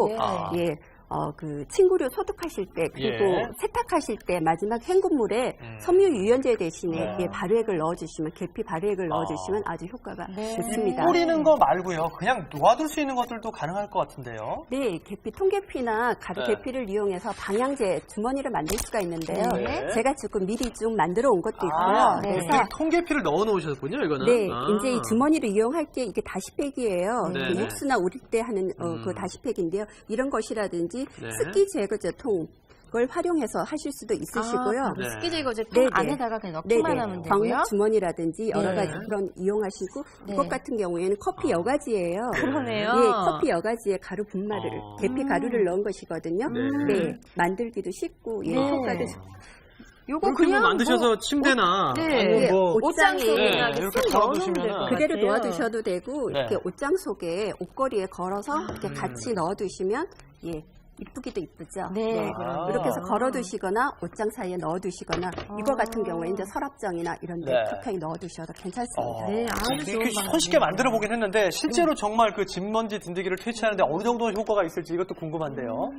있고 예. 그 침구류 소독하실 때 그리고 세탁하실 때 마지막 헹굼물에 섬유 유연제 대신에 발효액을 넣어주시면 계피 발효액을 넣어주시면 아주 효과가 좋습니다. 뿌리는 거 말고요. 그냥 놓아둘 수 있는 것들도 가능할 것 같은데요. 네, 계피 통계피나 가루 계피를 이용해서 방향제 주머니를 만들 수가 있는데요. 제가 지금 미리 좀 만들어 온 것도 있고요. 그래서 통계피를 넣어 놓으셨군요, 이거는. 네, 이제 이 주머니를 이용할 게 이게 다시팩이에요. 그 육수나 우릴 때 하는 그 다시팩인데요. 이런 것이라든지 습기 제거제 통을 활용해서 하실 수도 있으시고요. 습기 제거제 통 안에다가 그냥 넣기만 하면 되고요. 광목 주머니라든지 여러 가지 그런 이용하시고 이것 같은 경우에는 커피 여과지예요. 그러네요. 예, 커피 여과지에 가루 분말을 계피 가루를 넣은 것이거든요. 네, 만들기도 쉽고 효과도 요거 그냥 그냥 만드셔서 침대나 옷장 속에나 이렇게 쓱 넣어놓으면 될 것 그대로 같아요. 놓아두셔도 되고 이렇게 옷장 속에 옷걸이에 걸어서 이렇게 같이 넣어두시면 이쁘기도 이쁘죠. 이렇게 해서 걸어두시거나 옷장 사이에 넣어두시거나 이거 같은 경우에 이제 서랍장이나 이런 데 툭하게 넣어두셔도 괜찮습니다. 아주 좋은 방법이에요. 손쉽게 만들어 보긴 했는데 실제로 정말 그 진먼지 진드기를 퇴치하는데 어느 정도 효과가 있을지 이것도 궁금한데요.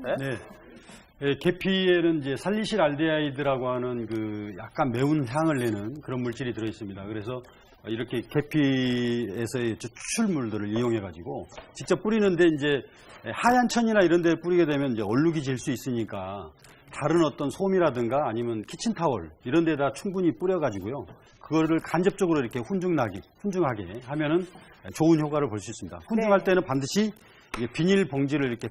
계피에는 이제 살리실 알데하이드라고 하는 그 약간 매운 향을 내는 그런 물질이 들어 있습니다. 그래서 이렇게 계피에서의 추출물들을 이용해 가지고 직접 뿌리는데 이제 하얀 천이나 이런 데 뿌리게 되면 이제 얼룩이 질 수 있으니까 다른 어떤 솜이라든가 아니면 키친타월 이런 데다 충분히 뿌려 가지고요. 그거를 간접적으로 이렇게 훈중하게 하면은 좋은 효과를 볼 수 있습니다. 훈중할 때는 반드시 비닐 봉지를 이렇게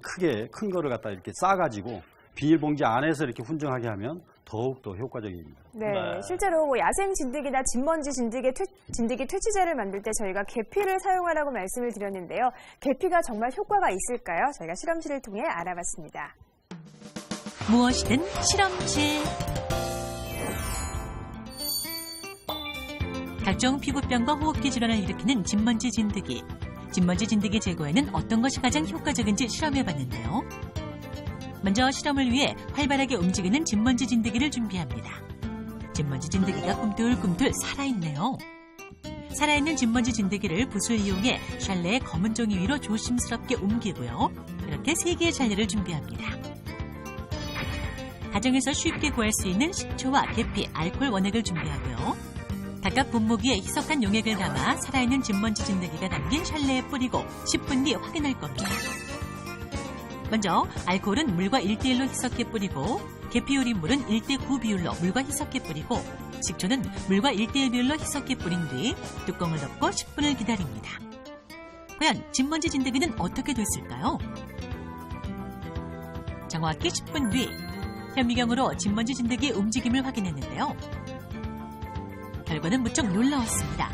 큰 거를 갖다 이렇게 싸 가지고 비닐봉지 안에서 이렇게 훈증하게 하면 더욱더 효과적입니다. 실제로 야생 진드기나 진먼지 진드기 퇴치제를 만들 때 저희가 계피를 사용하라고 말씀을 드렸는데요. 계피가 정말 효과가 있을까요? 저희가 실험실을 통해 알아봤습니다. 무엇이든 실험실. 각종 피부병과 호흡기 질환을 일으키는 진먼지 진드기. 진먼지 진드기 제거에는 어떤 것이 가장 효과적인지 실험해봤는데요. 먼저 실험을 위해 활발하게 움직이는 진먼지 진드기를 준비합니다. 진먼지 진드기가 꿈틀꿈틀 살아있네요. 살아있는 진먼지 진드기를 붓을 이용해 샬레의 검은 종이 위로 조심스럽게 옮기고요. 이렇게 3개의 샬레를 준비합니다. 가정에서 쉽게 구할 수 있는 식초와 계피, 알코올 원액을 준비하고요. 각각 분무기에 희석한 용액을 담아 살아있는 진먼지 진드기가 담긴 샬레에 뿌리고 10분 뒤 확인할 겁니다. 먼저 알코올은 물과 1:1로 희석해 뿌리고 계피 우린 물은 1:9 비율로 물과 희석해 뿌리고 식초는 물과 1:1 비율로 희석해 뿌린 뒤 뚜껑을 덮고 10분을 기다립니다. 과연 진먼지 진드기는 어떻게 됐을까요? 정확히 10분 뒤 현미경으로 진먼지 진드기의 움직임을 확인했는데요. 결과는 무척 놀라웠습니다.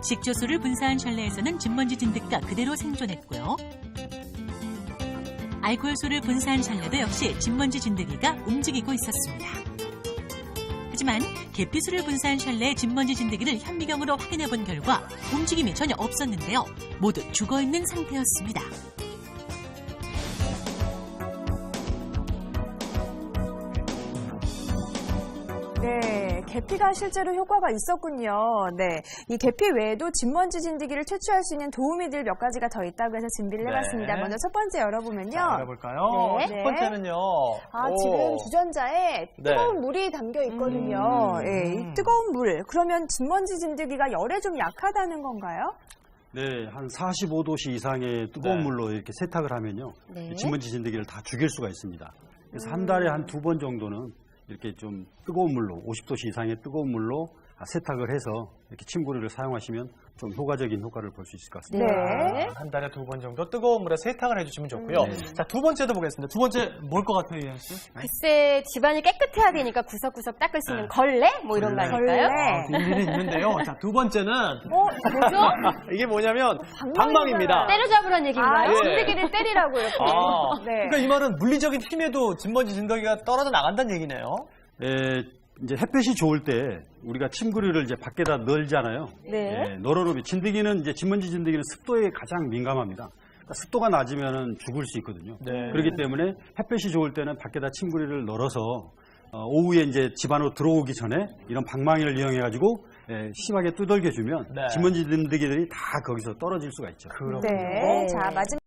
식초수를 분사한 샬레에서는 진먼지 진드기가 그대로 생존했고요. 알코올수를 분사한 샬레도 역시 진먼지 진드기가 움직이고 있었습니다. 하지만 계피수를 분사한 샬레의 진먼지 진드기를 현미경으로 확인해본 결과 움직임이 전혀 없었는데요. 모두 죽어있는 상태였습니다. 계피가 실제로 효과가 있었군요. 이 계피 외에도 진먼지 진드기를 퇴치할 수 있는 도움이 될 몇 가지가 더 있다고 해서 준비를 해봤습니다. 먼저 첫 번째 열어보면요. 열어볼까요? 첫 번째는요. 지금 주전자에 뜨거운 물이 담겨 있거든요. 이 뜨거운 물, 그러면 진먼지 진드기가 열에 좀 약하다는 건가요? 네, 한 45도씨 이상의 뜨거운 물로 이렇게 세탁을 하면요. 진먼지 진드기를 다 죽일 수가 있습니다. 그래서 한 달에 한 2번 정도는 이렇게 좀 뜨거운 물로 50도씨 이상의 뜨거운 물로 세탁을 해서 이렇게 침구류를 사용하시면 좀 효과적인 효과를 볼 수 있을 것 같습니다. 한 달에 2번 정도 뜨거운 물에 세탁을 해주시면 좋고요. 자, 두 번째도 보겠습니다. 두 번째 뭘 것 같아요, 이현 씨? 글쎄, 집안이 깨끗해야 되니까 구석구석 닦을 수 있는 걸레? 뭐 이런 거 아닐까요? 일일이 있는데요. 자, 두 번째는 뭐죠? 이게 뭐냐면 방망입니다. 때려잡으란 얘기인가요? 진드기를 때리라고 이렇게. 그러니까 이 말은 물리적인 힘에도 진먼지 진드기가 떨어져 나간다는 얘기네요. 이제 햇볕이 좋을 때 우리가 침구류를 이제 밖에다 널잖아요. 널어놓으면 진드기는 이제 진먼지 진드기는 습도에 가장 민감합니다. 그러니까 습도가 낮으면 죽을 수 있거든요. 그렇기 때문에 햇볕이 좋을 때는 밖에다 침구류를 널어서 오후에 이제 집 안으로 들어오기 전에 이런 방망이를 이용해 가지고 심하게 두들겨 주면 진먼지 진드기들이 다 거기서 떨어질 수가 있죠. 자, 마지막